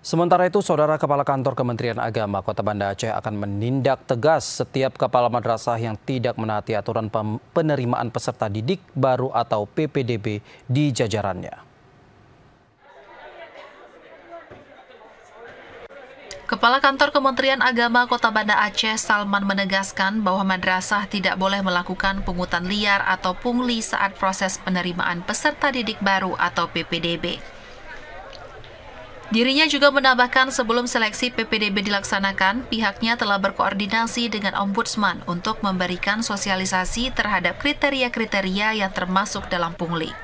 Sementara itu, Saudara Kepala Kantor Kementerian Agama Kota Banda Aceh akan menindak tegas setiap kepala madrasah yang tidak menaati aturan penerimaan peserta didik baru atau PPDB di jajarannya. Kepala Kantor Kementerian Agama Kota Banda Aceh, Salman, menegaskan bahwa madrasah tidak boleh melakukan pungutan liar atau pungli saat proses penerimaan peserta didik baru atau PPDB. Dirinya juga menambahkan sebelum seleksi PPDB dilaksanakan, pihaknya telah berkoordinasi dengan Ombudsman untuk memberikan sosialisasi terhadap kriteria-kriteria yang termasuk dalam pungli.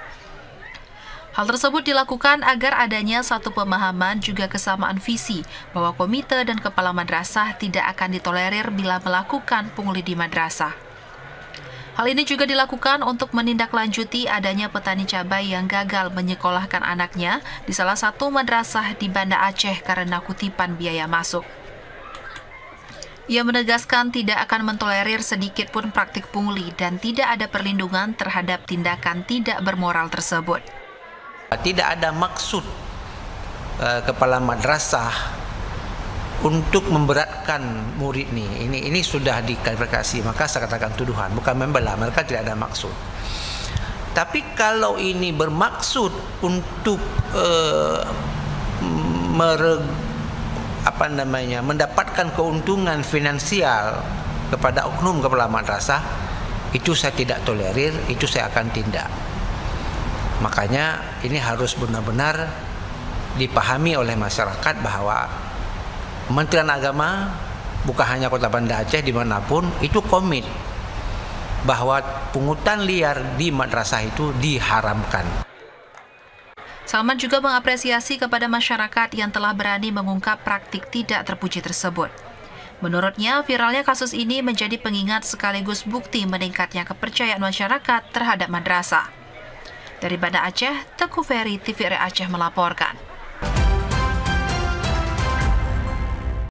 Hal tersebut dilakukan agar adanya satu pemahaman juga kesamaan visi bahwa komite dan kepala madrasah tidak akan ditolerir bila melakukan pungli di madrasah. Hal ini juga dilakukan untuk menindaklanjuti adanya petani cabai yang gagal menyekolahkan anaknya di salah satu madrasah di Banda Aceh karena kutipan biaya masuk. Ia menegaskan tidak akan mentolerir sedikit pun praktik pungli dan tidak ada perlindungan terhadap tindakan tidak bermoral tersebut. Tidak ada maksud kepala madrasah untuk memberatkan murid ini sudah diklarifikasi, maka saya katakan tuduhan, bukan membela, mereka tidak ada maksud. Tapi kalau ini bermaksud untuk mendapatkan keuntungan finansial kepada oknum kepala madrasah, itu saya tidak tolerir, itu saya akan tindak. Makanya ini harus benar-benar dipahami oleh masyarakat bahwa Kementerian Agama, bukan hanya Kota Banda Aceh, dimanapun, itu komit bahwa pungutan liar di madrasah itu diharamkan. Salman juga mengapresiasi kepada masyarakat yang telah berani mengungkap praktik tidak terpuji tersebut. Menurutnya, viralnya kasus ini menjadi pengingat sekaligus bukti meningkatnya kepercayaan masyarakat terhadap madrasah. Dari Banda Aceh, Teguh Ferry, TVRI Aceh melaporkan.